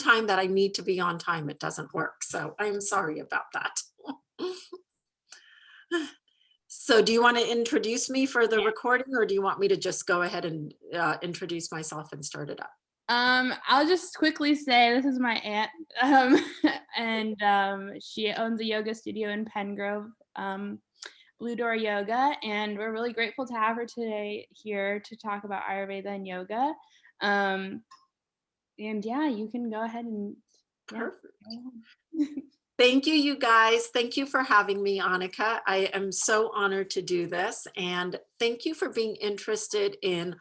time that I need to be on time, it doesn't work. So I'm sorry about that. So do you want to introduce me for the recording, or do you want me to just go ahead and introduce myself and start it up? I'll just quickly say this is my aunt, and she owns a yoga studio in Pengrove, Blue Door Yoga, and we're really grateful to have her today here to talk about Ayurveda and yoga. And yeah, you can go ahead and Perfect. Thank you, you guys. Thank you for having me, Annika. I am so honored to do this. And thank you for being interested in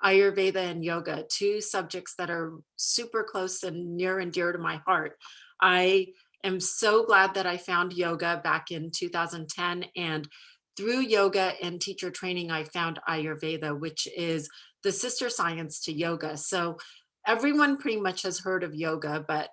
Ayurveda and yoga, two subjects that are super close and near and dear to my heart. I am so glad that I found yoga back in 2010. And through yoga and teacher training, I found Ayurveda, which is the sister science to yoga. So everyone pretty much has heard of yoga, but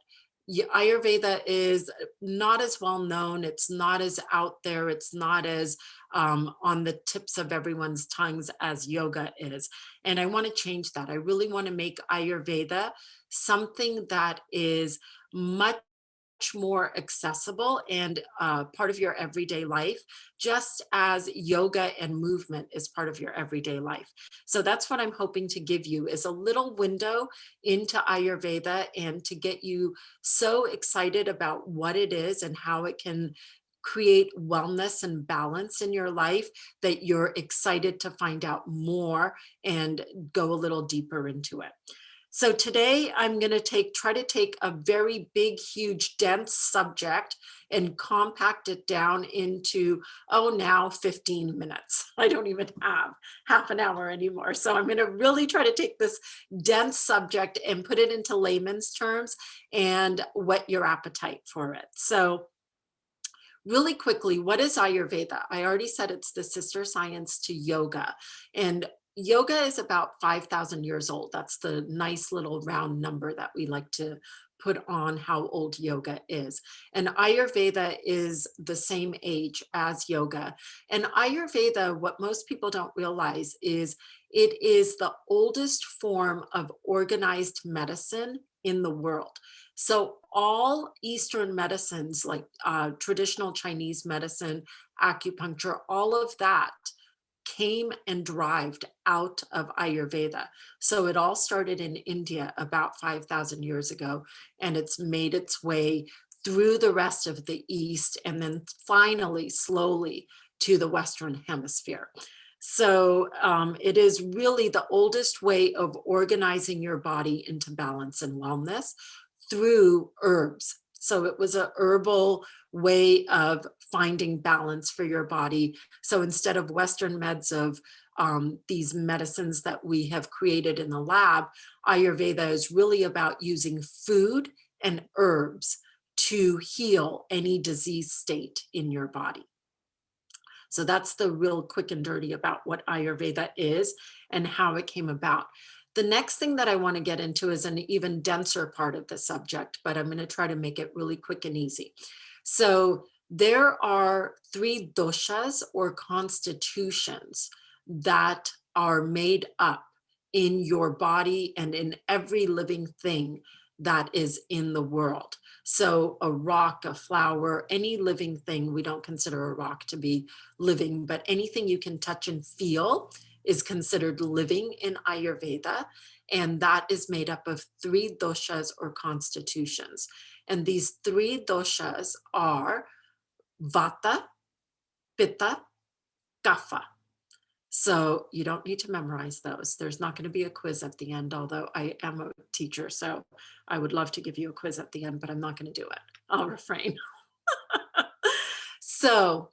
Ayurveda is not as well known. It's not as out there. It's not as on the tips of everyone's tongues as yoga is. And I want to change that. I really want to make Ayurveda something that is much more accessible and part of your everyday life, just as yoga and movement is part of your everyday life. So that's what I'm hoping to give you, is a little window into Ayurveda and to get you so excited about what it is and how it can create wellness and balance in your life that you're excited to find out more and go a little deeper into it. So today I'm going to try to take a very big, huge, dense subject and compact it down into, now 15 minutes. I don't even have half an hour anymore. So I'm going to really try to take this dense subject and put it into layman's terms and whet your appetite for it. So really quickly, what is Ayurveda? I already said it's the sister science to yoga. And yoga is about 5,000 years old. That's the nice little round number that we like to put on how old yoga is. And Ayurveda is the same age as yoga. And Ayurveda, what most people don't realize is it is the oldest form of organized medicine in the world. So all Eastern medicines, like traditional Chinese medicine, acupuncture, all of that came and derived out of Ayurveda. So it all started in India about 5,000 years ago, and it's made its way through the rest of the East and then finally, slowly to the Western Hemisphere. So it is really the oldest way of organizing your body into balance and wellness through herbs. So it was a herbal way of finding balance for your body. So instead of Western meds of these medicines that we have created in the lab, Ayurveda is really about using food and herbs to heal any disease state in your body. So that's the real quick and dirty about what Ayurveda is and how it came about. The next thing that I want to get into is an even denser part of the subject, but I'm going to try to make it really quick and easy. So there are 3 doshas or constitutions that are made up in your body and in every living thing that is in the world. So a rock, a flower, any living thing, we don't consider a rock to be living, but anything you can touch and feel is considered living in Ayurveda. And that is made up of 3 doshas or constitutions. And these 3 doshas are Vata, Pitta, Kapha. So you don't need to memorize those. There's not going to be a quiz at the end, although I am a teacher, so I would love to give you a quiz at the end, but I'm not going to do it. I'll refrain. So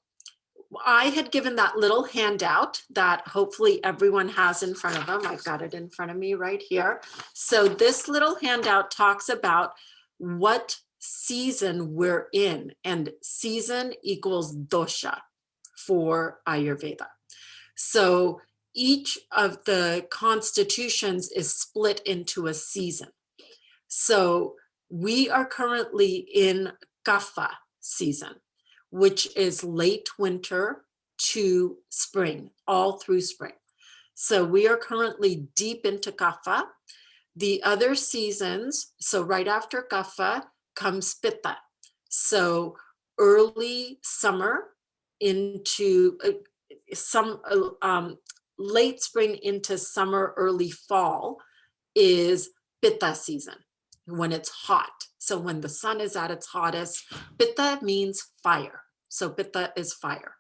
I had given that little handout that hopefully everyone has in front of them. I've got it in front of me right here. So this little handout talks about what season we're in, and season equals dosha for Ayurveda. So each of the constitutions is split into a season. So we are currently in Kapha season, which is late winter to spring, all through spring. So we are currently deep into Kapha. The other seasons, so right after Kapha comes Pitta. So early summer into late spring into summer, early fall is Pitta season, when it's hot. So when the sun is at its hottest, Pitta means fire. So Pitta is fire.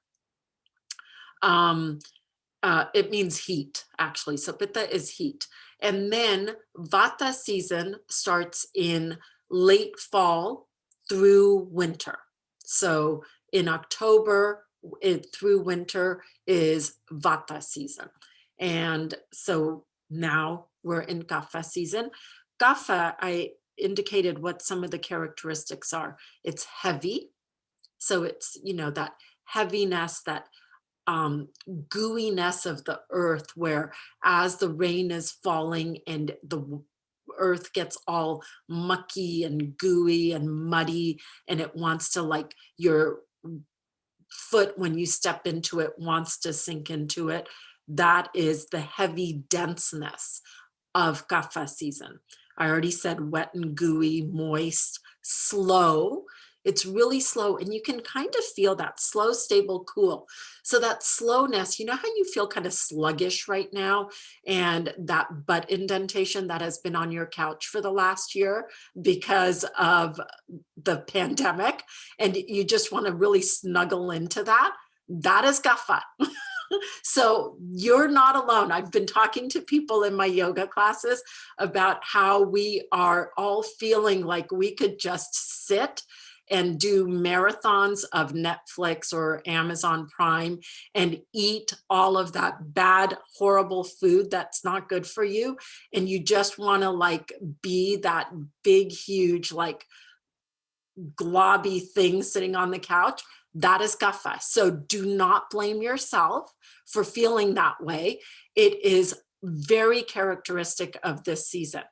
It means heat, actually. So Pitta is heat. And then Vata season starts in late fall through winter. So in October through winter is Vata season. And so now we're in Kapha season. Kapha, I indicated what some of the characteristics are. It's heavy. So it's, that heaviness, that gooiness of the earth, where as the rain is falling and the earth gets all mucky and gooey and muddy, and it wants to, like, your foot when you step into it wants to sink into it. That is the heavy denseness of Kapha season. I already said wet and gooey, moist, slow. It's really slow, and you can kind of feel that slow, stable, cool. So that slowness, you know how you feel kind of sluggish right now, and that butt indentation that has been on your couch for the last year because of the pandemic, and you just want to really snuggle into that. That is Kapha. So you're not alone. I've been talking to people in my yoga classes about how we are all feeling like we could just sit and do marathons of Netflix or Amazon Prime and eat all of that bad, horrible food that's not good for you. And you just want to, like, be that big, huge, like, globby thing sitting on the couch. That is Kapha. So do not blame yourself for feeling that way. It is very characteristic of this season.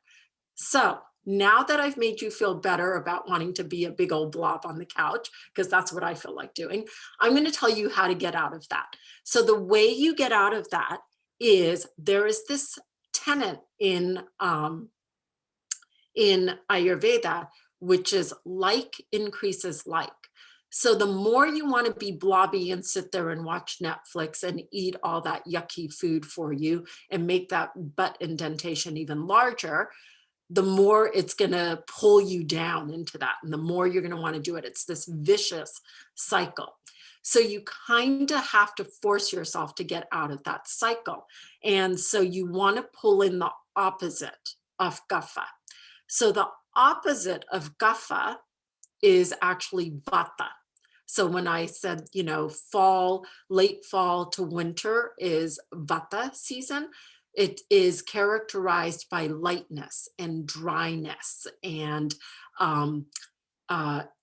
So now that I've made you feel better about wanting to be a big old blob on the couch, because that's what I feel like doing, I'm going to tell you how to get out of that. So the way you get out of that is, there is this tenet in Ayurveda, which is like increases like. So the more you want to be blobby and sit there and watch Netflix and eat all that yucky food for you and make that butt indentation even larger, the more it's going to pull you down into that. And the more you're going to want to do it. It's this vicious cycle. So you kind of have to force yourself to get out of that cycle. And so you want to pull in the opposite of Kapha. So the opposite of Kapha is actually Vata. So when I said, fall, late fall to winter is Vata season, it is characterized by lightness and dryness and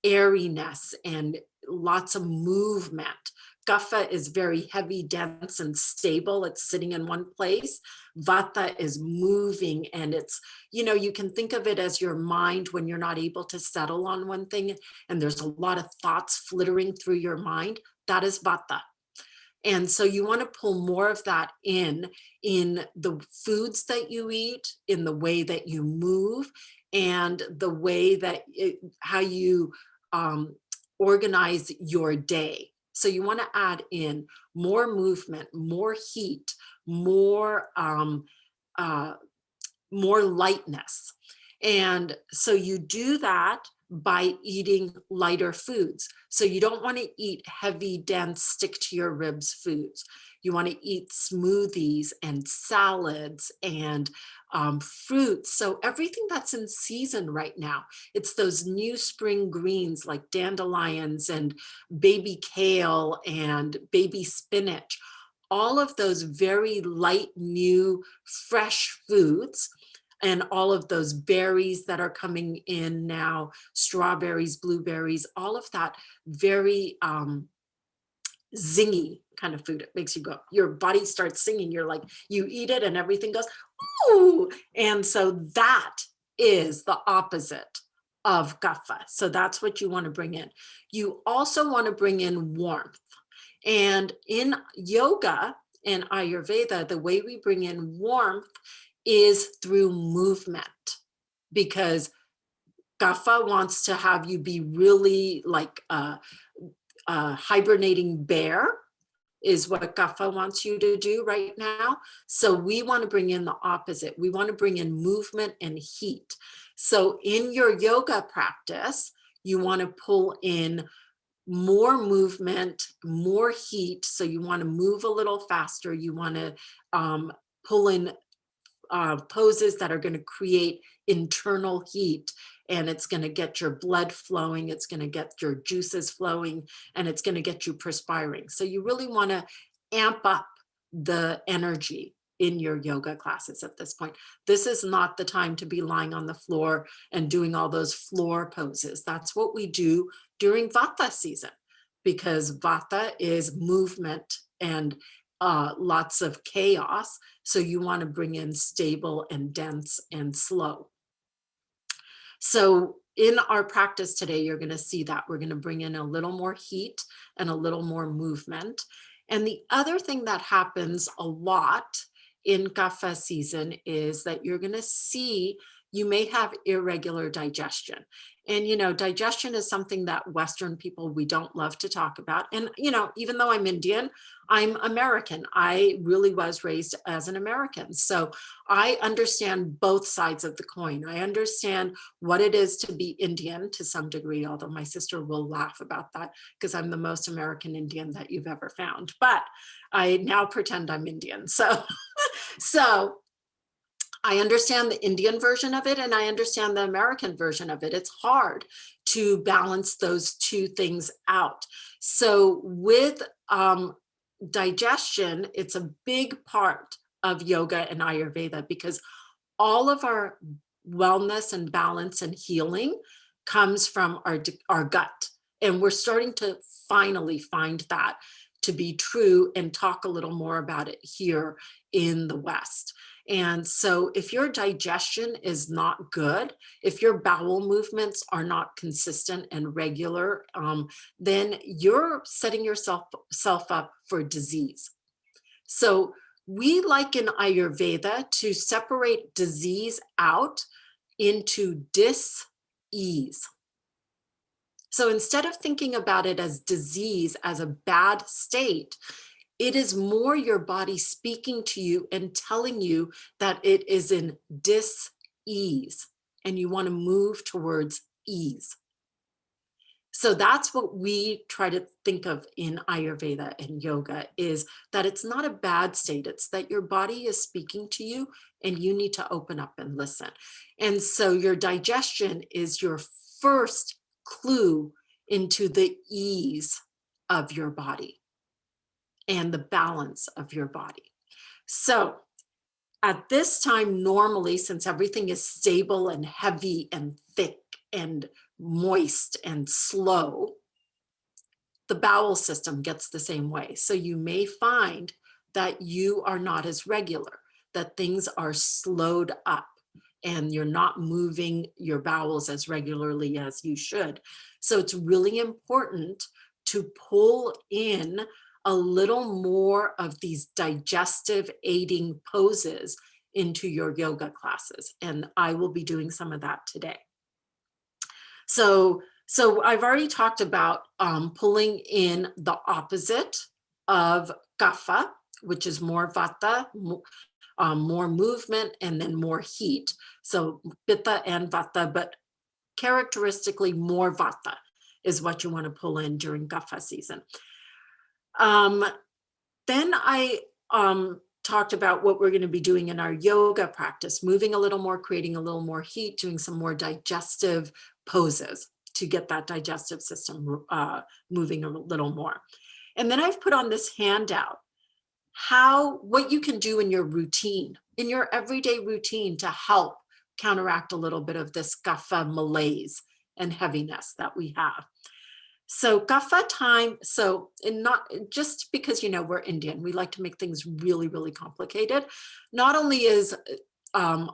airiness and lots of movement. Kapha is very heavy, dense, and stable. It's sitting in one place. Vata is moving, and it's, you can think of it as your mind when you're not able to settle on one thing, and there's a lot of thoughts flittering through your mind. That is Vata. And so you want to pull more of that in the foods that you eat, in the way that you move, and the way that how you organize your day. So you want to add in more movement, more heat, more lightness. And so you do that by eating lighter foods. So you don't want to eat heavy, dense, stick to your ribs foods. You want to eat smoothies and salads and fruits. So everything that's in season right now, it's those new spring greens like dandelions and baby kale and baby spinach, all of those very light, new, fresh foods. And all of those berries that are coming in now, strawberries, blueberries, all of that very zingy kind of food. It makes you go, your body starts singing. You're like, you eat it and everything goes, ooh. And so that is the opposite of Kapha. So that's what you want to bring in. You also want to bring in warmth. And in yoga and Ayurveda, the way we bring in warmth is through movement, because Kapha wants to have you be really like a hibernating bear, is what Kapha wants you to do right now. So we want to bring in the opposite. We want to bring in movement and heat. So in your yoga practice, you want to pull in more movement, more heat. So you want to move a little faster. You want to pull in poses that are going to create internal heat, and it's going to get your blood flowing, it's going to get your juices flowing, and it's going to get you perspiring. So you really want to amp up the energy in your yoga classes at this point. This is not the time to be lying on the floor and doing all those floor poses. That's what we do during Vata season, because Vata is movement and lots of chaos. So you want to bring in stable and dense and slow. So in our practice today, you're going to see that we're going to bring in a little more heat and a little more movement. And the other thing that happens a lot in Kapha season is that you're going to see you may have irregular digestion. And, you know, digestion is something that Western people, we don't love to talk about. And, you know, even though I'm Indian, I'm American. I really was raised as an American. So I understand both sides of the coin. I understand what it is to be Indian to some degree, although my sister will laugh about that because I'm the most American Indian that you've ever found. But I now pretend I'm Indian. So I understand the Indian version of it and I understand the American version of it. It's hard to balance those two things out. So with digestion, it's a big part of yoga and Ayurveda, because all of our wellness and balance and healing comes from our gut. And we're starting to finally find that to be true and talk a little more about it here in the West. And so if your digestion is not good, if your bowel movements are not consistent and regular, then you're setting yourself up for disease. So we like in Ayurveda to separate disease out into dis-ease. So instead of thinking about it as disease, as a bad state, it is more your body speaking to you and telling you that it is in dis-ease and you want to move towards ease. So that's what we try to think of in Ayurveda and yoga, is that it's not a bad state. It's that your body is speaking to you and you need to open up and listen. And so your digestion is your first clue into the ease of your body and the balance of your body. So at this time, normally, since everything is stable and heavy and thick and moist and slow, the bowel system gets the same way. So you may find that you are not as regular, that things are slowed up and you're not moving your bowels as regularly as you should. So it's really important to pull in a little more of these digestive aiding poses into your yoga classes. And I will be doing some of that today. So I've already talked about pulling in the opposite of Kapha, which is more Vata, more movement, and then more heat. So Pitta and Vata, but characteristically more Vata is what you want to pull in during Kapha season. Then I talked about what we're going to be doing in our yoga practice, moving a little more, creating a little more heat, doing some more digestive poses to get that digestive system moving a little more. And then I've put on this handout, what you can do in your routine, in your everyday routine, to help counteract a little bit of this Kapha malaise and heaviness that we have. So Kapha time, and not just because, you know, we're Indian, we like to make things really, really complicated. Not only are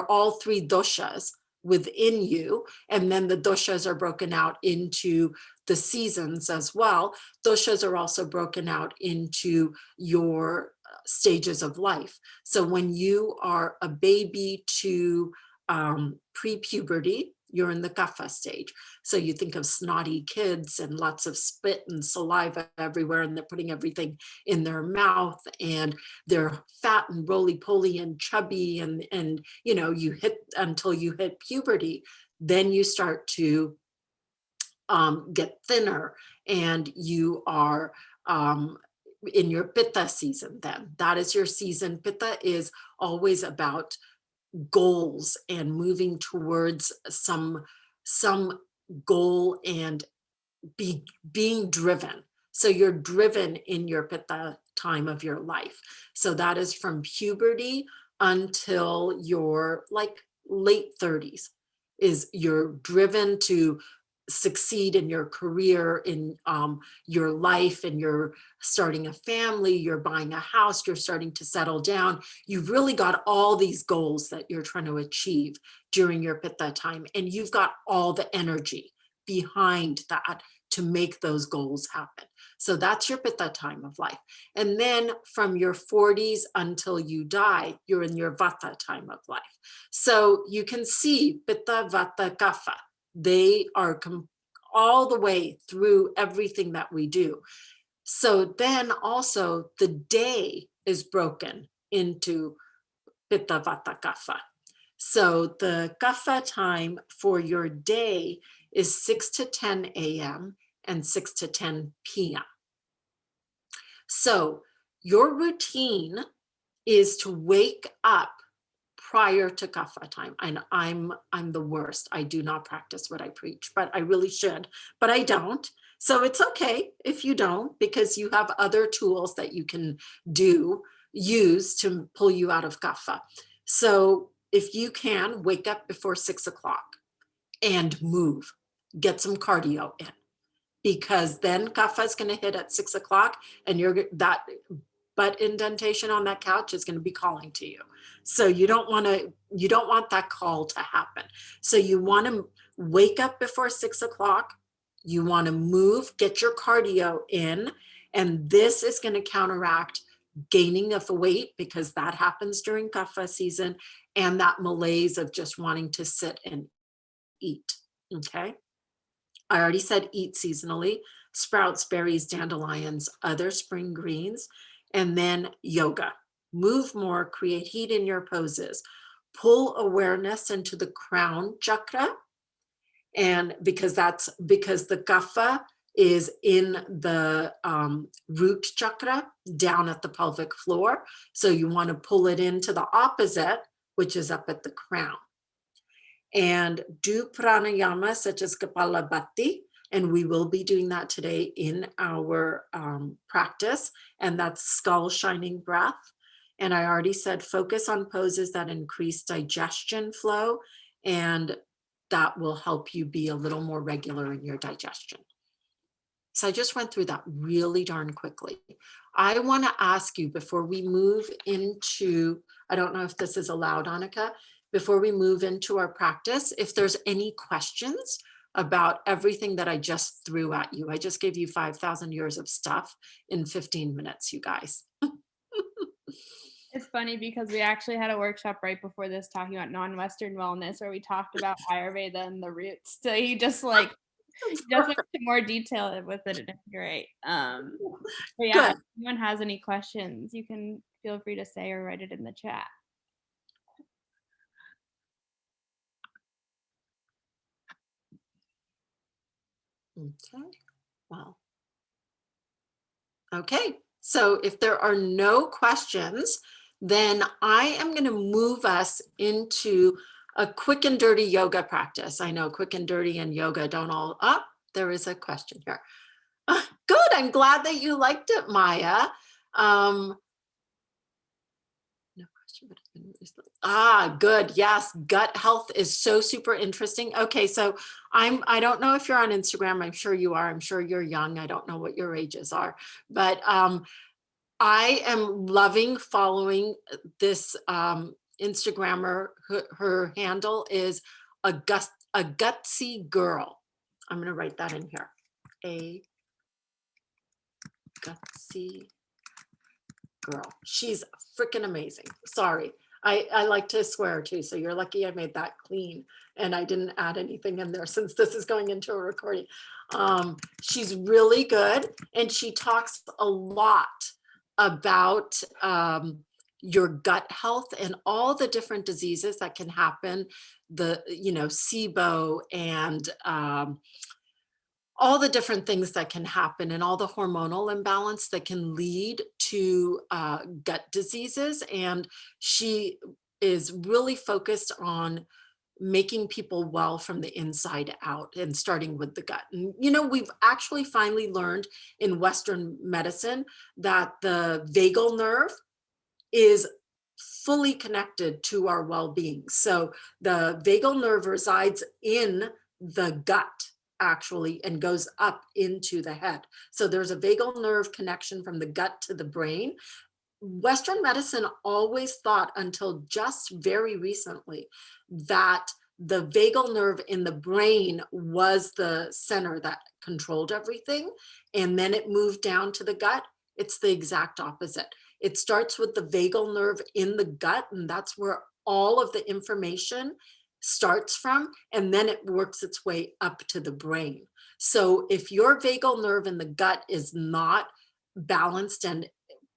all three doshas within you, and then the doshas are broken out into the seasons as well. Doshas are also broken out into your stages of life. So when you are a baby to pre-puberty, you're in the kapha stage. So you think of snotty kids and lots of spit and saliva everywhere, and they're putting everything in their mouth, and they're fat and roly-poly and chubby, and you know, you hit until you hit puberty. Then you start to get thinner, and you are in your pitta season. Then that is your season. Pitta is always about goals and moving towards some goal and being driven. So you're driven in your pitta time of your life. So that is from puberty until your like late 30s, is you're driven to succeed in your career, in your life, and you're starting a family, you're buying a house, you're starting to settle down. You've really got all these goals that you're trying to achieve during your pitta time, and you've got all the energy behind that to make those goals happen. So that's your pitta time of life. And then from your 40s until you die, you're in your vata time of life. So you can see pitta, vata, kapha. They are all the way through everything that we do. So then also the day is broken into pitta, vata, kapha. So the kapha time for your day is 6 to 10 a.m. and 6 to 10 p.m. So your routine is to wake up prior to kapha time. And I'm the worst. I do not practice what I preach, but I really should, but I don't. So it's okay if you don't, because you have other tools that you can use to pull you out of kapha. So if you can, wake up before 6 o'clock and move, get some cardio in, because then kapha is going to hit at 6 o'clock, and that butt indentation on that couch is going to be calling to you. So you don't want that call to happen. So you want to wake up before 6 o'clock. You want to move, get your cardio in, and this is going to counteract gaining of weight, because that happens during kapha season, and that malaise of just wanting to sit and eat. Okay. I already said eat seasonally: sprouts, berries, dandelions, other spring greens, and then yoga. Move more, create heat in your poses, pull awareness into the crown chakra. And because the kapha is in the root chakra down at the pelvic floor. So you want to pull it into the opposite, which is up at the crown. And do pranayama such as Kapalabhati, and we will be doing that today in our practice, and that's skull shining breath. And I already said focus on poses that increase digestion flow, and that will help you be a little more regular in your digestion. So I just went through that really darn quickly. I want to ask you, before we move into, I don't know if this is allowed, Annika, before we move into our practice, if there's any questions about everything that I just threw at you. I just gave you 5,000 years of stuff in 15 minutes, you guys. It's funny because we actually had a workshop right before this talking about non-Western wellness, where we talked about Ayurveda and the roots. So you just went into more detail with it, and it's great. But yeah, if anyone has any questions, you can feel free to say or write it in the chat. Okay, well, okay. So if there are no questions, then I am going to move us into a quick and dirty yoga practice. I know quick and dirty and yoga don't all, there is a question here. Good, I'm glad that you liked it, Maya. No question, but good. Yes, gut health is so super interesting. Okay, so I don't know if you're on Instagram. I'm sure you are. I'm sure you're young. I don't know what your ages are, but I am loving following this Instagrammer. Her handle is a gutsy girl. I'm going to write that in here. A gutsy girl. She's freaking amazing. Sorry. I like to swear too, so you're lucky I made that clean and I didn't add anything in there since this is going into a recording. She's really good, and she talks a lot about your gut health and all the different diseases that can happen, the, you know, SIBO and all the different things that can happen and all the hormonal imbalance that can lead to gut diseases. And she is really focused on making people well from the inside out and starting with the gut. And, you know, we've actually finally learned in Western medicine that the vagal nerve is fully connected to our well-being. So the vagal nerve resides in the gut actually and goes up into the head. So there's a vagal nerve connection from the gut to the brain. Western medicine always thought until just very recently that the vagal nerve in the brain was the center that controlled everything. And then it moved down to the gut. It's the exact opposite. It starts with the vagal nerve in the gut, and that's where all of the information starts from, and then it works its way up to the brain. So if your vagal nerve in the gut is not balanced and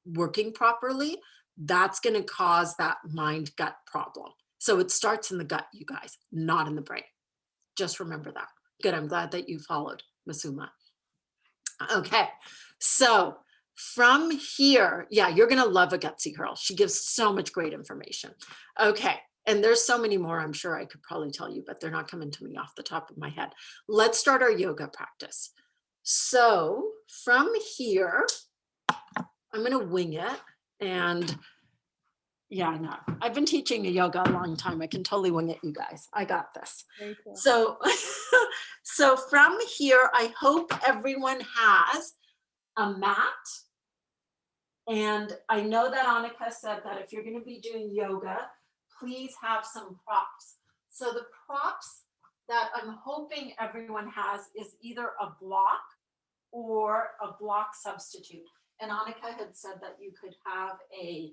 working properly, that's going to cause that mind gut problem. So it starts in the gut, you guys, not in the brain. Just remember that. Good. I'm glad that you followed, Masuma. Okay. So from here, yeah, you're going to love a gutsy girl. She gives so much great information. Okay. And there's so many more, I'm sure I could probably tell you, but they're not coming to me off the top of my head. Let's start our yoga practice. So from here, I'm going to wing it. And yeah, I know. I've been teaching yoga a long time. I can totally wing it, you guys. I got this. Very cool. So, so from here, I hope everyone has a mat. And I know that Annika said that if you're going to be doing yoga, please have some props. So the props that I'm hoping everyone has is either a block or a block substitute. And Annika had said that you could have a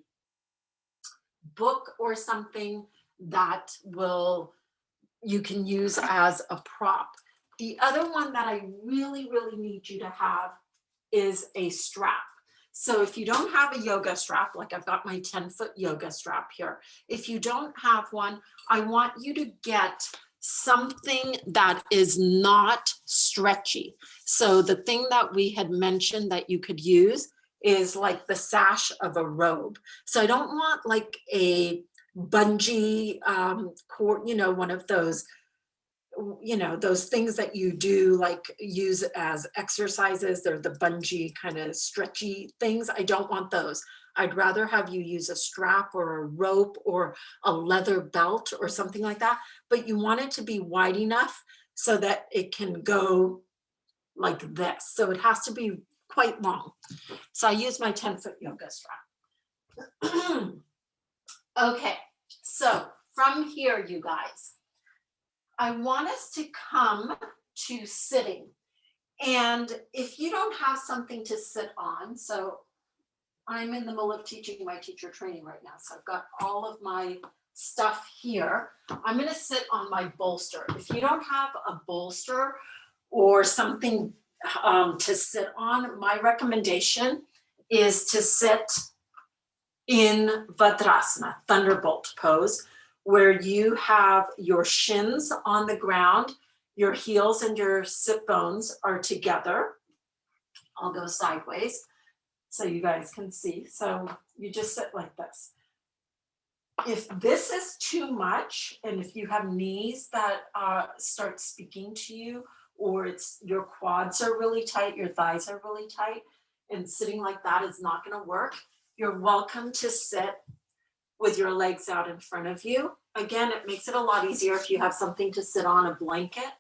book or something that you can use as a prop. The other one that I really, really need you to have is a strap. So if you don't have a yoga strap, like I've got my 10-foot yoga strap here, if you don't have one, I want you to get something that is not stretchy. So the thing that we had mentioned that you could use is like the sash of a robe. So I don't want like a bungee cord, you know, one of those, you know, those things that you do like use as exercises. They're the bungee kind of stretchy things. I don't want those. I'd rather have you use a strap or a rope or a leather belt or something like that. But you want it to be wide enough so that it can go like this. So it has to be quite long. So I use my 10-foot yoga strap. Okay, so from here, you guys, I want us to come to sitting. And if you don't have something to sit on, so I'm in the middle of teaching my teacher training right now. So I've got all of my stuff here. I'm going to sit on my bolster. If you don't have a bolster or something to sit on, my recommendation is to sit in Vajrasana, Thunderbolt Pose, where you have your shins on the ground, your heels and your sit bones are together. I'll go sideways so you guys can see. So you just sit like this. If this is too much, and if you have knees that start speaking to you, or it's your quads are really tight, your thighs are really tight, and sitting like that is not going to work, you're welcome to sit with your legs out in front of you. Again, it makes it a lot easier if you have something to sit on, a blanket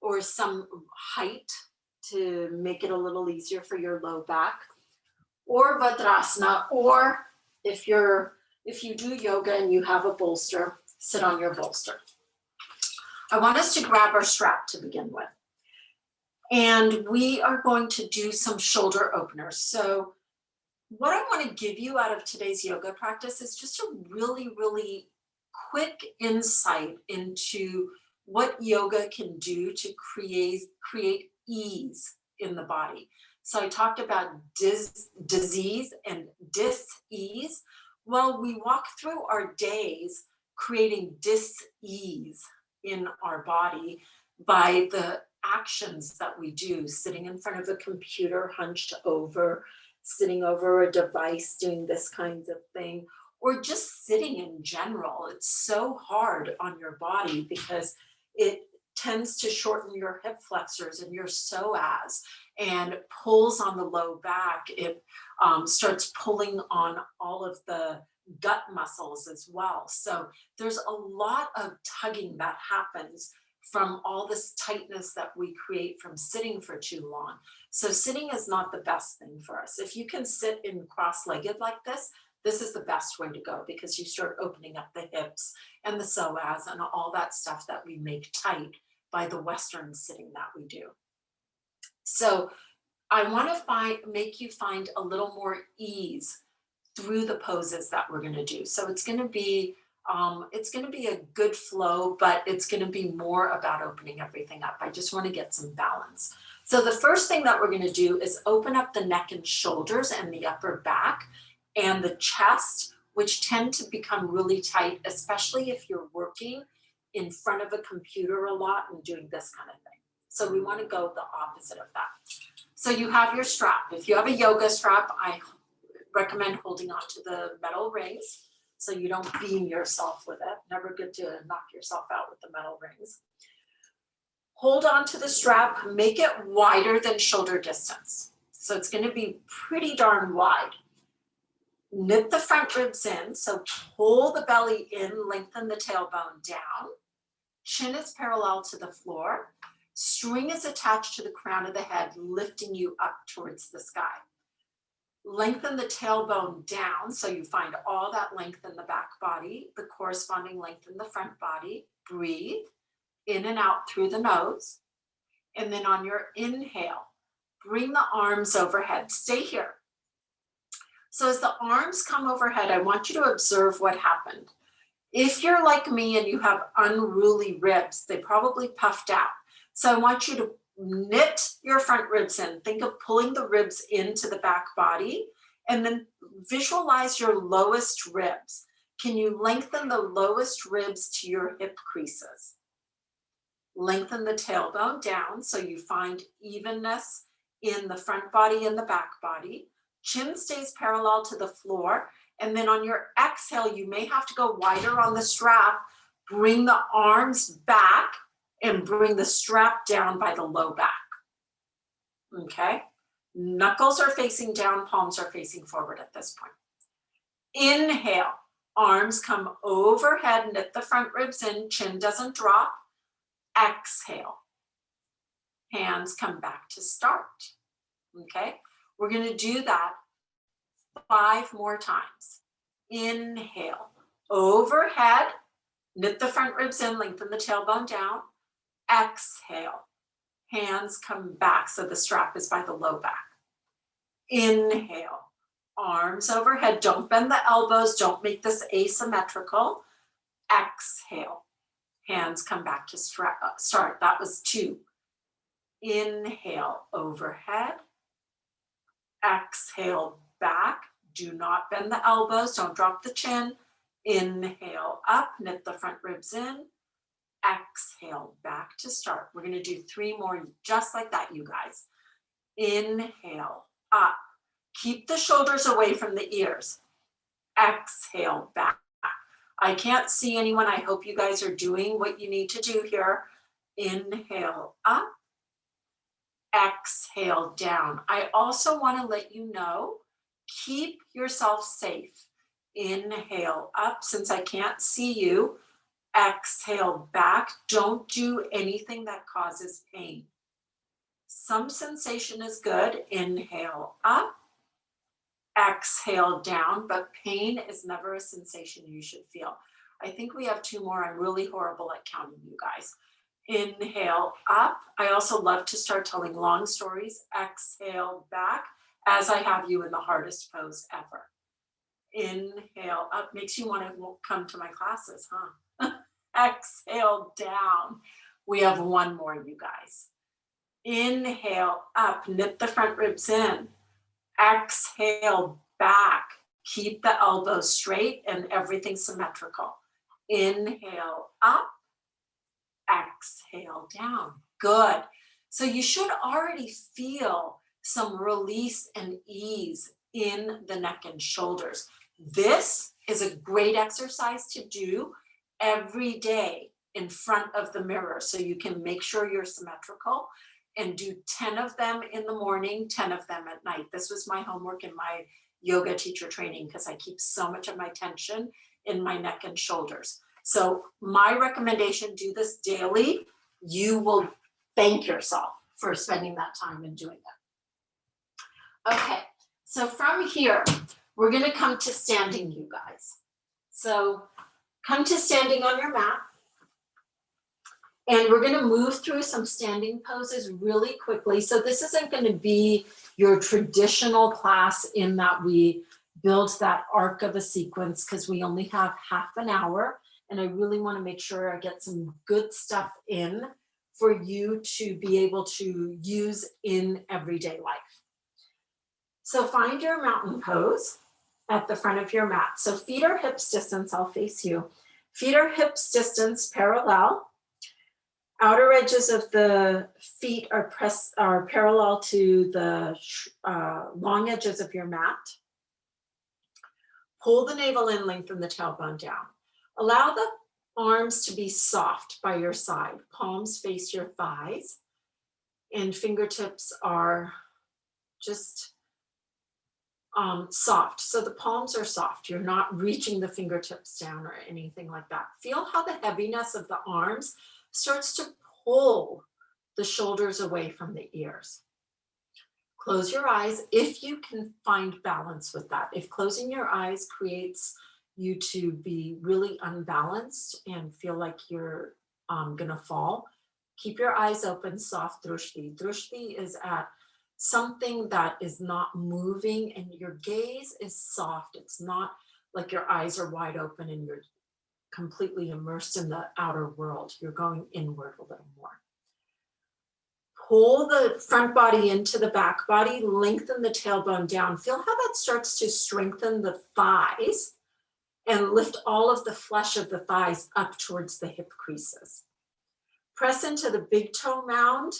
or some height to make it a little easier for your low back, or Vajrasana, or if you do yoga and you have a bolster, sit on your bolster. I want us to grab our strap to begin with. And we are going to do some shoulder openers. So what I want to give you out of today's yoga practice is just a really, really quick insight into what yoga can do to create ease in the body. So I talked about disease and dis-ease. Well, we walk through our days creating dis-ease in our body by the actions that we do, sitting in front of a computer hunched over, sitting over a device doing this kind of thing, or just sitting in general. It's so hard on your body because it tends to shorten your hip flexors and your psoas and pulls on the low back. It starts pulling on all of the gut muscles as well. So there's a lot of tugging that happens from all this tightness that we create from sitting for too long. So sitting is not the best thing for us. If you can sit in cross-legged like this is the best way to go because you start opening up the hips and the psoas and all that stuff that we make tight by the Western sitting that we do. So I want to make you find a little more ease through the poses that we're going to do. So it's going to be a good flow, but it's going to be more about opening everything up. I just want to get some balance. So the first thing that we're going to do is open up the neck and shoulders and the upper back and the chest, which tend to become really tight, especially if you're working in front of a computer a lot and doing this kind of thing. So we want to go the opposite of that. So you have your strap. If you have a yoga strap, I recommend holding onto the metal rings so you don't beam yourself with it. Never good to knock yourself out with the metal rings. Hold on to the strap, make it wider than shoulder distance. So it's going to be pretty darn wide. Knit the front ribs in, so pull the belly in, lengthen the tailbone down. Chin is parallel to the floor. String is attached to the crown of the head, lifting you up towards the sky. Lengthen the tailbone down, so you find all that length in the back body, the corresponding length in the front body. Breathe in and out through the nose. And then on your inhale, bring the arms overhead. Stay here. So as the arms come overhead, I want you to observe what happened. If you're like me and you have unruly ribs, they probably puffed out. So I want you to knit your front ribs in. Think of pulling the ribs into the back body and then visualize your lowest ribs. Can you lengthen the lowest ribs to your hip creases? Lengthen the tailbone down so you find evenness in the front body and the back body. Chin stays parallel to the floor. And then on your exhale, you may have to go wider on the strap. Bring the arms back and bring the strap down by the low back. Okay? Knuckles are facing down, palms are facing forward at this point. Inhale, arms come overhead, knit the front ribs in, chin doesn't drop. Exhale, hands come back to start. Okay? We're going to do that 5 more times. Inhale, overhead, knit the front ribs in, lengthen the tailbone down. Exhale, hands come back so the strap is by the low back. Inhale, arms overhead, don't bend the elbows, don't make this asymmetrical. Exhale, hands come back to start. That was 2. Inhale, overhead. Exhale, back. Do not bend the elbows, don't drop the chin. Inhale, up, knit the front ribs in. Exhale, back to start. We're going to do 3 more just like that, you guys. Inhale, up. Keep the shoulders away from the ears. Exhale, back. I can't see anyone. I hope you guys are doing what you need to do here. Inhale, up. Exhale, down. I also want to let you know, keep yourself safe. Inhale, up. Since I can't see you, exhale, back. Don't do anything that causes pain. Some sensation is good. Inhale, up. Exhale, down. But pain is never a sensation you should feel. I think we have 2 more. I'm really horrible at counting, you guys. Inhale, up. I also love to start telling long stories. Exhale, back. as I have you in the hardest pose ever. Inhale up, makes you want to come to my classes, huh? Exhale down. We have one more, you guys. Inhale up, knit the front ribs in. Exhale back. Keep the elbows straight and everything symmetrical. Inhale up, exhale down. Good. So you should already feel some release and ease in the neck and shoulders. This is a great exercise to do every day in front of the mirror so you can make sure you're symmetrical, and do 10 of them in the morning, 10 of them at night. This was my homework in my yoga teacher training because I keep so much of my tension in my neck and shoulders. So my recommendation, do this daily. You will thank yourself for spending that time and doing that. Okay, so from here, we're gonna come to standing, you guys. So come to standing on your mat. And we're gonna move through some standing poses really quickly. So this isn't gonna be your traditional class in that we build that arc of a sequence because we only have half an hour. And I really wanna make sure I get some good stuff in for you to be able to use in everyday life. So find your mountain pose at the front of your mat. So feet are hips distance, I'll face you. Feet are hips distance parallel. Outer edges of the feet are parallel to the long edges of your mat. Pull the navel in, lengthen the tailbone down. Allow the arms to be soft by your side. Palms face your thighs, and fingertips are just soft. So the palms are soft. You're not reaching the fingertips down or anything like that. Feel how the heaviness of the arms starts to pull the shoulders away from the ears. Close your eyes if you can find balance with that. If closing your eyes creates you to be really unbalanced and feel like you're gonna fall, keep your eyes open, soft drushti. Drushti is at something that is not moving and your gaze is soft. It's not like your eyes are wide open and you're completely immersed in the outer world. You're going inward a little more. Pull the front body into the back body, lengthen the tailbone down. Feel how that starts to strengthen the thighs and lift all of the flesh of the thighs up towards the hip creases. Press into the big toe mound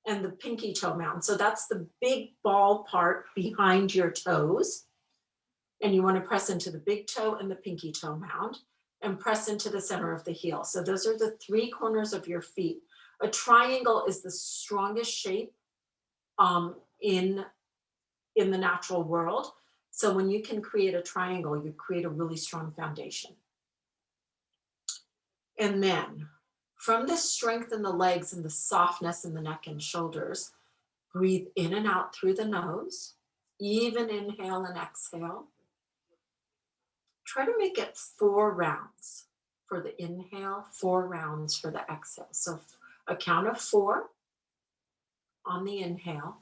and the pinky toe mound. So that's the big ball part behind your toes. And you want to press into the big toe and the pinky toe mound, and press into the center of the heel. So those are the three corners of your feet. A triangle is the strongest shape in the natural world. So when you can create a triangle, you create a really strong foundation. And then from the strength in the legs and the softness in the neck and shoulders, breathe in and out through the nose, even inhale and exhale. Try to make it 4 rounds for the inhale, 4 rounds for the exhale. So a count of 4 on the inhale,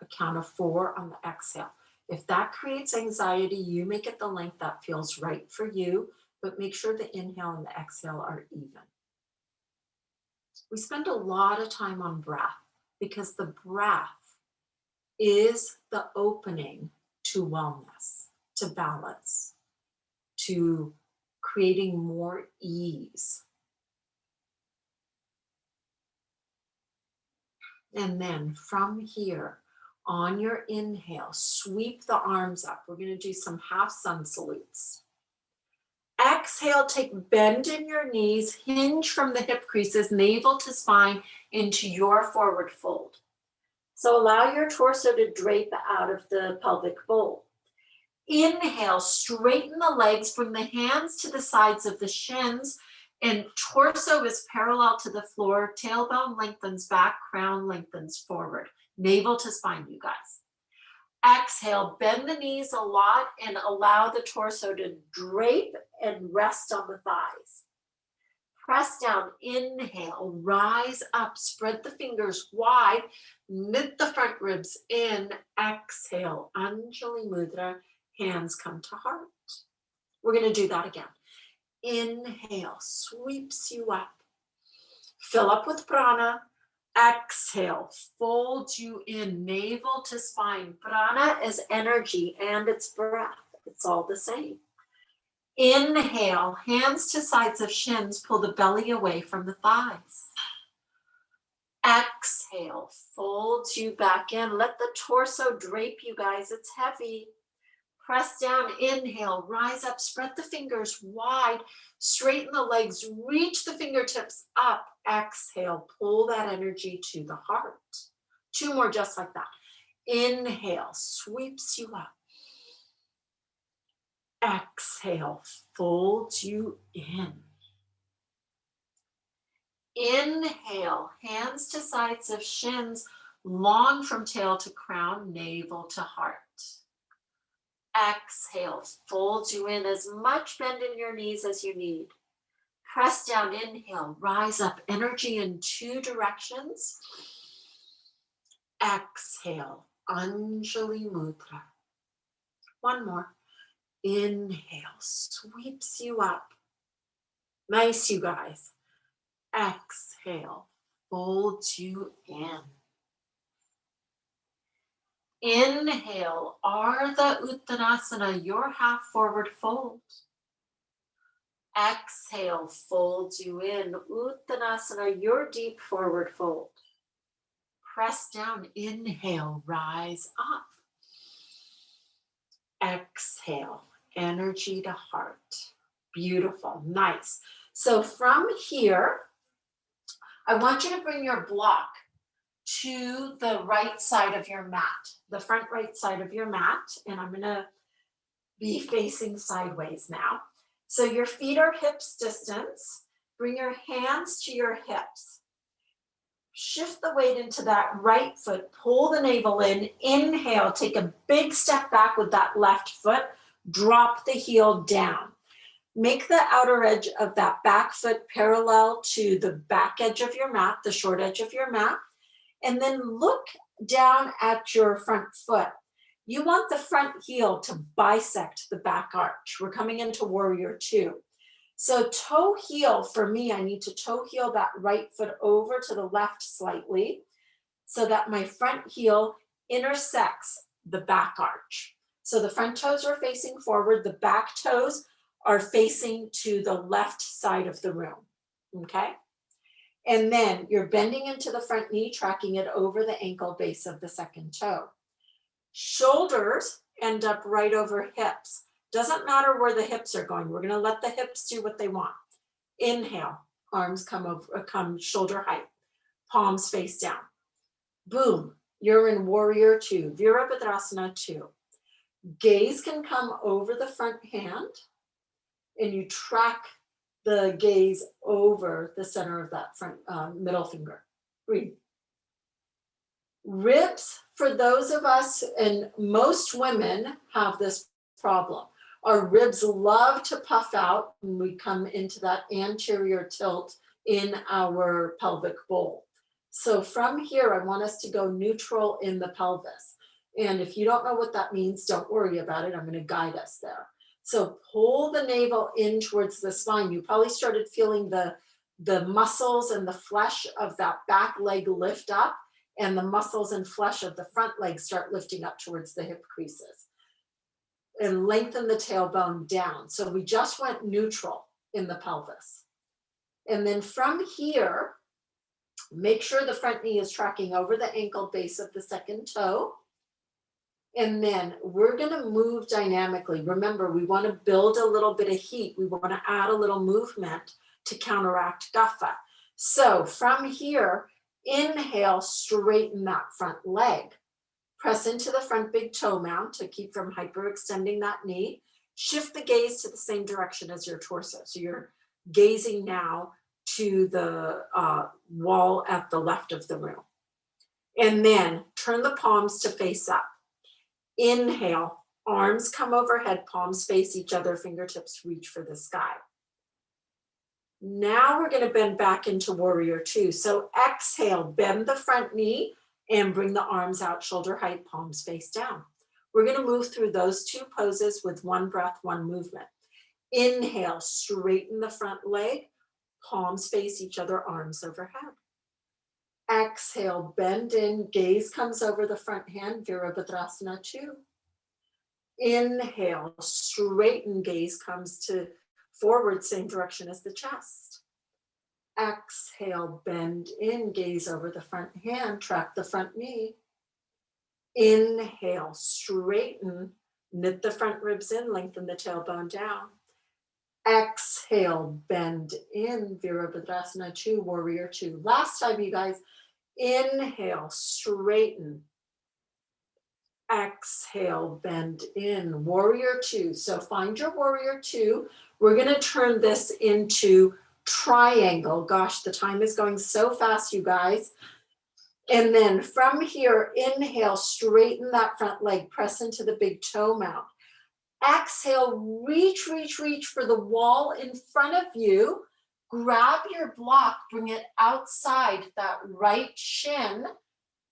a count of 4 on the exhale. If that creates anxiety, you make it the length that feels right for you, but make sure the inhale and the exhale are even. We spend a lot of time on breath because the breath is the opening to wellness, to balance, to creating more ease. And then from here, on your inhale, sweep the arms up. We're going to do some half sun salutes. Exhale, take bend in your knees, hinge from the hip creases, navel to spine into your forward fold. So allow your torso to drape out of the pelvic bowl. Inhale, straighten the legs, bring the hands to the sides of the shins, and torso is parallel to the floor. Tailbone lengthens back, crown lengthens forward. Navel to spine, you guys. Exhale, bend the knees a lot and allow the torso to drape and rest on the thighs. Press down, inhale, rise up, spread the fingers wide, knit the front ribs in, exhale, Anjali Mudra, hands come to heart. We're going to do that again. Inhale, sweeps you up. Fill up with prana. Exhale, folds you in, navel to spine. Prana is energy and it's breath. It's all the same. Inhale, hands to sides of shins, pull the belly away from the thighs. Exhale, folds you back in. Let the torso drape, you guys. It's heavy. Press down, inhale, rise up, spread the fingers wide, straighten the legs, reach the fingertips up. Exhale, pull that energy to the heart. 2 more just like that. Inhale, sweeps you up. Exhale, folds you in. Inhale, hands to sides of shins, long from tail to crown, navel to heart. Exhale, folds you in, as much bend in your knees as you need. Press down, inhale, rise up, energy in 2 directions. Exhale, Anjali Mudra. 1 more. Inhale, sweeps you up. Nice, you guys. Exhale, folds you in. Inhale, Ardha Uttanasana, your half forward fold. Exhale, folds you in. Uttanasana, your deep forward fold. Press down, inhale, rise up. Exhale, energy to heart. Beautiful, nice. So from here, I want you to bring your block to the right side of your mat, the front right side of your mat, and I'm gonna be facing sideways now. So your feet are hips distance. Bring your hands to your hips. Shift the weight into that right foot, pull the navel in, inhale, take a big step back with that left foot, drop the heel down. Make the outer edge of that back foot parallel to the back edge of your mat, the short edge of your mat, and then look down at your front foot. You want the front heel to bisect the back arch. We're coming into warrior 2. So toe heel, for me, I need to toe heel that right foot over to the left slightly so that my front heel intersects the back arch. So the front toes are facing forward, the back toes are facing to the left side of the room, okay? And then you're bending into the front knee, tracking it over the ankle base of the second toe. Shoulders end up right over hips. Doesn't matter where the hips are going. We're going to let the hips do what they want. Inhale, arms come over, come shoulder height, palms face down. Boom, you're in warrior 2, Virabhadrasana 2. Gaze can come over the front hand and you track the gaze over the center of that front middle finger. Breathe. Ribs, for those of us, and most women have this problem. Our ribs love to puff out when we come into that anterior tilt in our pelvic bowl. So from here, I want us to go neutral in the pelvis. And if you don't know what that means, don't worry about it. I'm going to guide us there. So pull the navel in towards the spine. You probably started feeling the muscles and the flesh of that back leg lift up, and the muscles and flesh of the front leg start lifting up towards the hip creases. And lengthen the tailbone down. So we just went neutral in the pelvis. And then from here, make sure the front knee is tracking over the ankle base of the second toe. And then we're going to move dynamically. Remember, we want to build a little bit of heat. We want to add a little movement to counteract kapha. So from here, inhale, straighten that front leg. Press into the front big toe mound to keep from hyperextending that knee. Shift the gaze to the same direction as your torso. So you're gazing now to the wall at the left of the room. And then turn the palms to face up. Inhale, arms come overhead, palms face each other, fingertips reach for the sky. Now we're going to bend back into warrior two. So exhale, bend the front knee and bring the arms out, shoulder height, palms face down. We're going to move through those two poses with one breath, one movement. Inhale, straighten the front leg, palms face each other, arms overhead. Exhale, bend in, gaze comes over the front hand, Virabhadrasana 2. Inhale, straighten, gaze comes to forward, same direction as the chest. Exhale, bend in, gaze over the front hand, track the front knee. Inhale, straighten, knit the front ribs in, lengthen the tailbone down. Exhale, bend in, Virabhadrasana 2, warrior 2. Last time, you guys. Inhale, straighten. Exhale, bend in, warrior 2. So find your warrior 2. We're going to turn this into triangle. Gosh, the time is going so fast, you guys. And then from here, inhale, straighten that front leg, press into the big toe mount. Exhale, reach, reach, reach for the wall in front of you. Grab your block, bring it outside that right shin,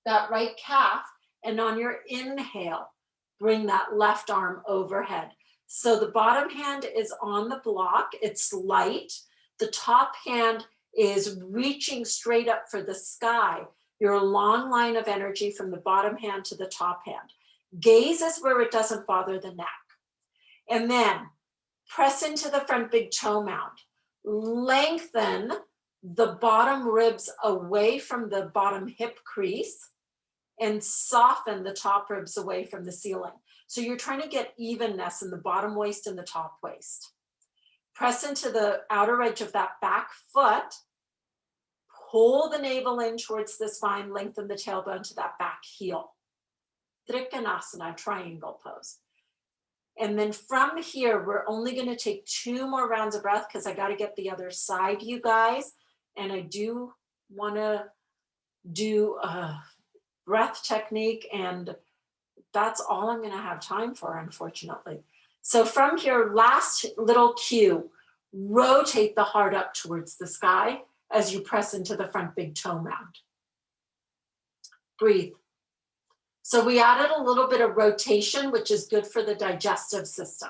that right calf, and on your inhale, bring that left arm overhead. So the bottom hand is on the block, it's light. The top hand is reaching straight up for the sky. Your long line of energy from the bottom hand to the top hand. Gaze is where it doesn't bother the neck. And then press into the front big toe mount. Lengthen the bottom ribs away from the bottom hip crease and soften the top ribs away from the ceiling. So you're trying to get evenness in the bottom waist and the top waist. Press into the outer edge of that back foot. Pull the navel in towards the spine, lengthen the tailbone to that back heel. Thrikkanasana, triangle pose. And then from here, we're only going to take 2 more rounds of breath because I got to get the other side, you guys. And I do want to do a breath technique, and that's all I'm going to have time for, unfortunately. So from here, last little cue, rotate the heart up towards the sky as you press into the front big toe mount. Breathe. So we added a little bit of rotation, which is good for the digestive system.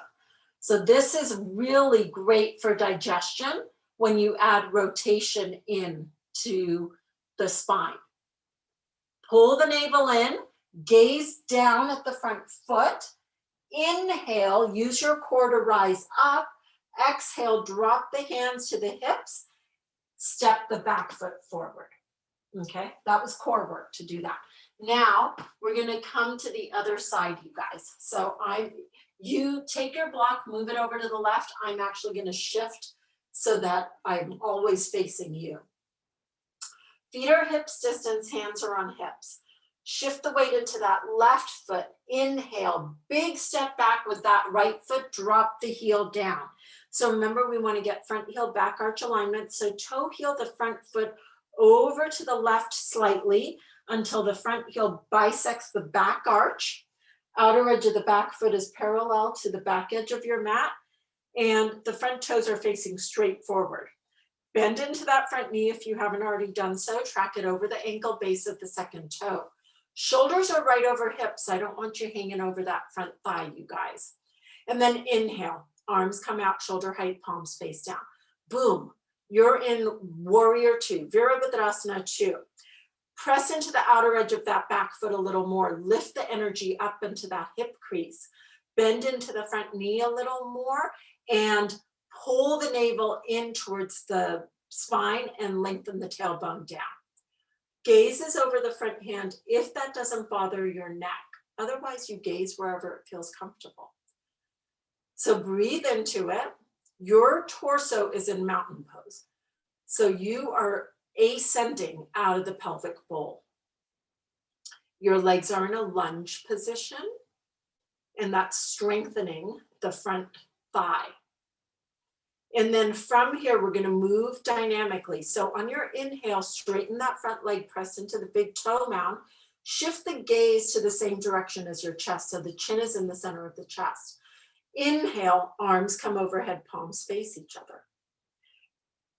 So this is really great for digestion when you add rotation in to the spine. Pull the navel in, gaze down at the front foot. Inhale, use your core to rise up. Exhale, drop the hands to the hips. Step the back foot forward. Okay, that was core work to do that. Now we're going to come to the other side, you guys. So you take your block, move it over to the left. I'm actually going to shift so that I'm always facing you. Feet are hips distance, hands are on hips. Shift the weight into that left foot. Inhale, big step back with that right foot, drop the heel down. So remember, we want to get front heel back arch alignment. So toe heel the front foot over to the left slightly until the front heel bisects the back arch. Outer edge of the back foot is parallel to the back edge of your mat, and the front toes are facing straight forward. Bend into that front knee if you haven't already done so. Track it over the ankle base of the second toe. Shoulders are right over hips. I don't want you hanging over that front thigh, you guys. And then inhale, arms come out, shoulder height, palms face down. Boom, you're in warrior 2, Virabhadrasana 2. Press into the outer edge of that back foot a little more. Lift the energy up into that hip crease. Bend into the front knee a little more and pull the navel in towards the spine and lengthen the tailbone down. Gaze is over the front hand if that doesn't bother your neck. Otherwise, you gaze wherever it feels comfortable. So breathe into it. Your torso is in mountain pose. So you are ascending out of the pelvic bowl. Your legs are in a lunge position, and that's strengthening the front thigh. And then from here, we're going to move dynamically. So on your inhale, straighten that front leg, press into the big toe mount. Shift the gaze to the same direction as your chest. So the chin is in the center of the chest. Inhale, arms come overhead, palms face each other.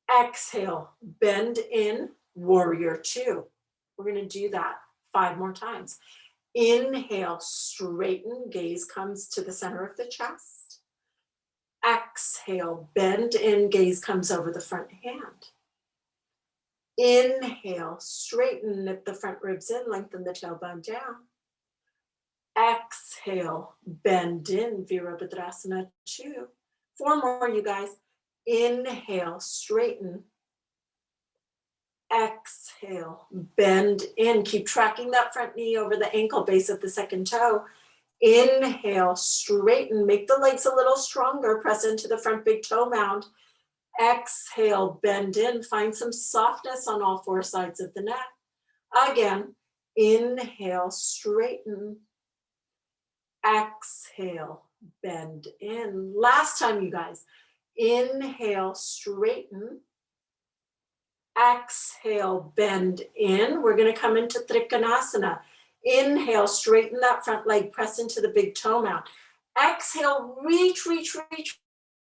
Exhale, bend in, warrior two. We're going to do that 5 more times. Inhale, straighten, gaze comes to the center of the chest. Exhale, bend in, gaze comes over the front hand. Inhale, straighten, lift the front ribs in, lengthen the tailbone down. Exhale, bend in, Virabhadrasana 2. 4 more, you guys. Inhale, straighten. Exhale, bend in. Keep tracking that front knee over the ankle base of the second toe. Inhale, straighten. Make the legs a little stronger. Press into the front big toe mound. Exhale, bend in. Find some softness on all 4 sides of the neck. Again, inhale, straighten. Exhale, bend in. Last time, you guys. Inhale, straighten. Exhale, bend in. We're going to come into Thrikkanasana. Inhale, straighten that front leg, press into the big toe mound. Exhale, reach, reach, reach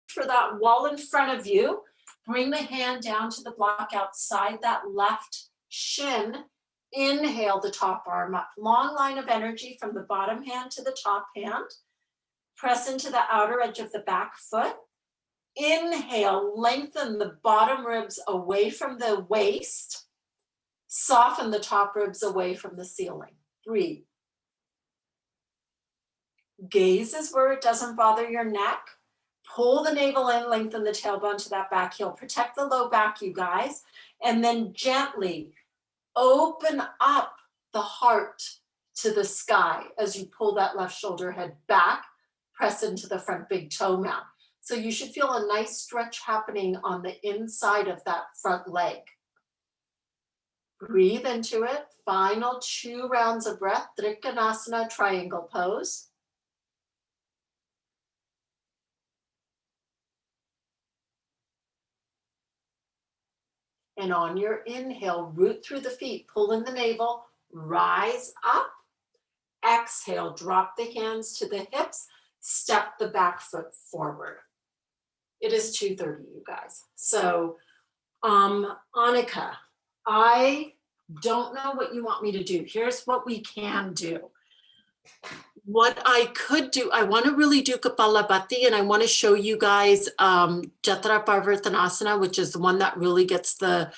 for that wall in front of you. Bring the hand down to the block outside that left shin. Inhale the top arm up. Long line of energy from the bottom hand to the top hand. Press into the outer edge of the back foot. Inhale, lengthen the bottom ribs away from the waist. Soften the top ribs away from the ceiling. 3. Gaze is where it doesn't bother your neck. Pull the navel in, lengthen the tailbone to that back heel. Protect the low back, you guys. And then gently open up the heart to the sky as you pull that left shoulder head back. Press into the front big toe mound. So you should feel a nice stretch happening on the inside of that front leg. Breathe into it. Final 2 rounds of breath. Thrikkanasana, triangle pose. And on your inhale, root through the feet, pull in the navel, rise up. Exhale, drop the hands to the hips, step the back foot forward. It is 2:30, you guys. So, Annika, I don't know what you want me to do. Here's what we can do. What I could do, I want to really do Kapalabhati, and I want to show you guys Jatra Parvartanasana, which is the one that really gets the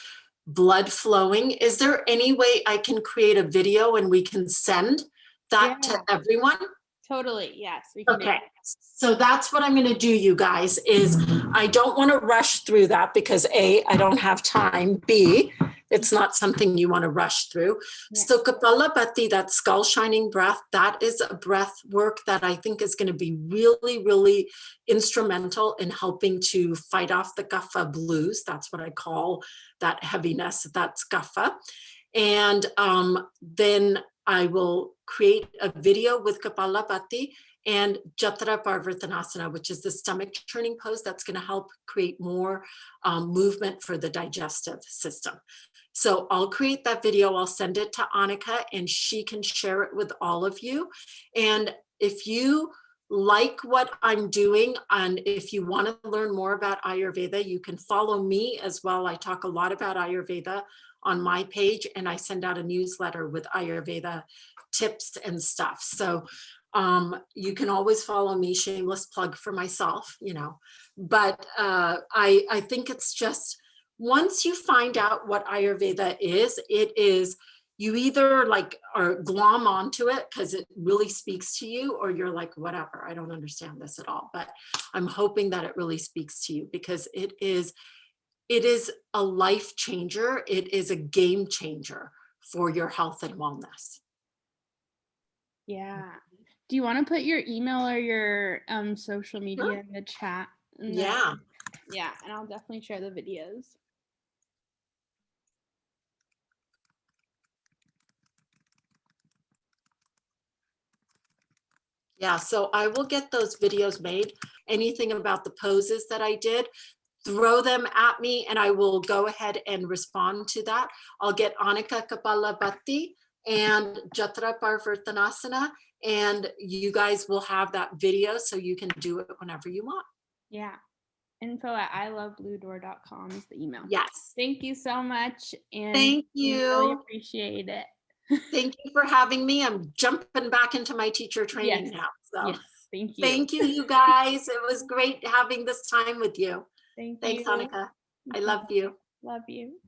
blood flowing. Is there any way I can create a video and we can send that to everyone? Totally, yes. We can Okay, so that's what I'm going to do, you guys, is I don't want to rush through that because A, I don't have time. B, it's not something you want to rush through. Yeah. So Kapalabhati, that skull shining breath, that is a breath work that I think is going to be really, really instrumental in helping to fight off the kapha blues. That's what I call that heaviness, that's kapha. And then I will create a video with Kapalabhati and Jatra Parvartanasana, which is the stomach churning pose that's going to help create more movement for the digestive system. So I'll create that video, I'll send it to Annika, and she can share it with all of you. And if you like what I'm doing, and if you want to learn more about Ayurveda, you can follow me as well. I talk a lot about Ayurveda on my page, and I send out a newsletter with Ayurveda tips and stuff. So you can always follow me, shameless plug for myself, you know, but I think it's just, once you find out what Ayurveda is, it is, you either like are glom onto it because it really speaks to you, or you're like, whatever, I don't understand this at all. But I'm hoping that it really speaks to you, because it is a life changer. It is a game changer for your health and wellness. Yeah. Do you want to put your email or your social media in the chat? Yeah. Yeah, and I'll definitely share the videos. Yeah, so I will get those videos made. Anything about the poses that I did, throw them at me and I will go ahead and respond to that. I'll get Annika Kapalabhati and Jatra Parvartanasana, and you guys will have that video so you can do it whenever you want. Yeah. info@ilovebluedoor.com is the email. Yes. Thank you so much. And Thank we really you. appreciate it. Thank you for having me. I'm jumping back into my teacher training Yes. now. So Yes. Thank you. thank you, you guys. It was great having this time with you. Thank Thanks, you. Annika. I love you. Love you.